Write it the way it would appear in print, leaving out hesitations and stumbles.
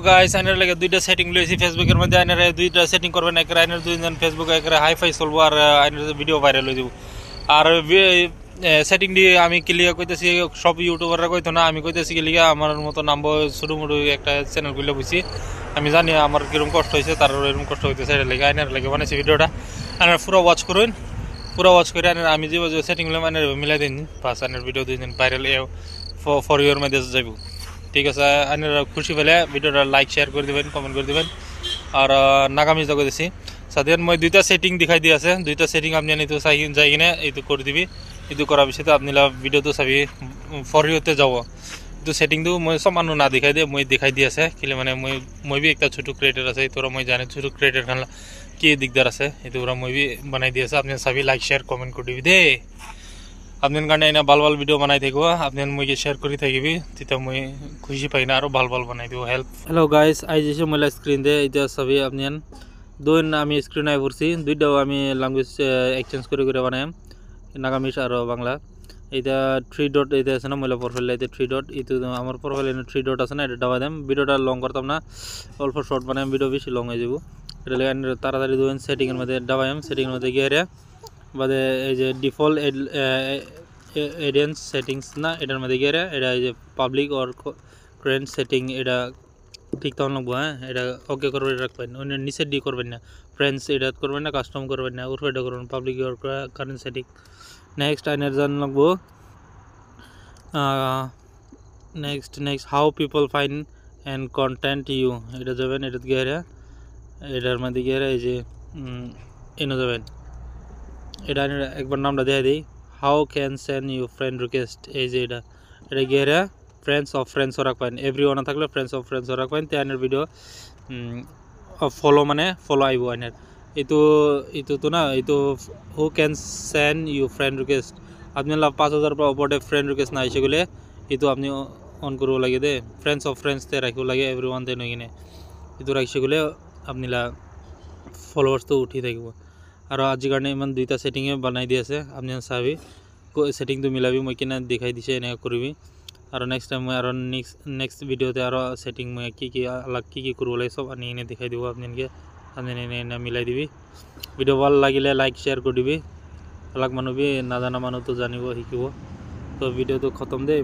Guys আইনার লাগে দুইটা setting লইছি ফেসবুকের মধ্যে আইনার দুইটা সেটিং করবেন এক আইনার দুইজন ফেসবুক এক হাইফাই চলবো আর আইনার ভিডিও ভাইরাল হয়ে যাব আর সেটিং দিয়ে আমি ক্লিয়ার কইতেছি সব ইউটিউবাররা কইতো না আমি কইতেছি ক্লিয়ার আমার মতো নামবো ছোটো মোটো একটা চ্যানেল খুলে বুঝছি আমি জানি আমার কিরকম কষ্ট হয়েছে তার এরকম কষ্ট হইতেছে এটা লাগে আইনার লাগে বানাইছি ভিডিওটা আইনার পুরো ওয়াচ করুন পুরো ওয়াচ করে আইনার আমি যে সেটিং গুলো আইনার মিলাই দিন পাঁচ আইনার ভিডিও দুই দিন ভাইরাল ফর ইউর মধ্যে যাব ঠিক আছে আপনারা খুশি পেলে ভিডিওটা লাইক শেয়ার করে দেবেন কমেন্ট করে দেবেন আর নাগামিজ করে দিছি সাথে মই দুইটা সেটিং দেখাই দিয়ে আছে দুইটা সেটিং আপনি নিতে চাই যাই কিনে এইটো করে দিবি এইটো করার পিছতে আপনি ভিডিওটো চাবি ফর ইউতে যাব এইটো সেটিংটো মই সমানো না দেখাই দিয়ে মই দেখাই দিয়ে আছে কিলে মানে মই বি একটা ছোট ক্রিয়েটর আছে তোরা মই জানি ছোট ক্রিয়েটর খান কি দিকদার আছে এইটো পুরা মই বি বানাই দিয়ে আছে আপনি চাবি লাইক শেয়ার কমেন্ট করে দিবি দে আপনার কারণে এনে ভাল ভাল ভিডিও বানাই থাকবো আপনার মই শেয়ার করে থাকিবি তেতিয়া মই খুশি পাই না আরো ভাল ভাল বানাই দিব হেল্প হ্যালো গাইস আইজ এসে মই স্ক্রিন দে এটা সবই আপনার দুই আমি স্ক্রিন আই পড়ছি দুইটাও আমি ল্যাঙ্গুয়েজ এক্সচেঞ্জ করে করে বানাইম নাগামিজ আর বাংলা এটা 3 ডট এটা আছে না মই প্রোফাইল এটা 3 ডট এটা আমার প্রোফাইল এনে 3 ডট আছে না এটা দাবা দেম ভিডিওটা লং করতাম না অল্প শর্ট বানাইম ভিডিও বেশি লং হয়ে যাব এটা লাগে তাড়াতাড়ি দুই সেটিং এর মধ্যে দাবাইম সেটিং এর মধ্যে গিয়ে বাদে এই যে ডিফল্ট অডিয়েন্স সেটিংস না এটার মধ্যে গিয়ে এটা এই যে পাবলিক অর কারেন্ট সেটিং এটা ঠিক তখন লাগবো হ্যাঁ এটা ওকে করবে রাখবেন অন্য নিচে ডি করবেন না ফ্রেন্ডস এটা করবেন না কাস্টম করবেন না উঠে এটা করবেন public or current setting next আইনার জান লাগবো next how people find and content you এটা যাবেন এটা গিয়ে এটার মধ্যে গিয়ে এই যে এনে যাবেন এটা একবার নামটা দেখা দিই how can send you friend request এই যে এটা গিয়ে ফ্রেন্ডস অফ ফ্রেন্ডস রাখবেন এভরি ওয়ান থাকলে ফ্রেন্ডস অফ ফ্রেন্ডস রাখবেন তে আইনের ভিডিও ফলো মানে ফলো আইব আইনের এইটো তো না এইটো who can send you friend request আপনি 5000 ওপরে ফ্রেন্ড রিকোয়েস্ট না এসে গেলে এইটো আপনি অন করব লাগে দে ফ্রেন্ডস অফ ফ্রেন্ডস তে রাখিব লাগে এভরি ওয়ান তে নইনে এইটো রাখছে গেলে আপনি ফলোয়ার্স তো উঠি থাকব আর আজি কারণে ইমান দুইটা সেটিং বানাই দিয়ে আছে আপনি চাবি সেটিং তো মিলাবি মই কিনা দেখাই দিছে এনে করবি আর নেক্সট টাইম মই আর নেক্সট ভিডিওতে আর সেটিং মই কি আলাগ কি করব লাগে সব আনি এনে দেখাই দিব আপনাকে আপনি এনে মিলাই দিবি ভিডিও ভালো লাগিলে লাইক শেয়ার করে দিবি আলাগ মানুষ বি না জানা মানুষ তো জানিব শিকিব তো ভিডিও তো খতম দে।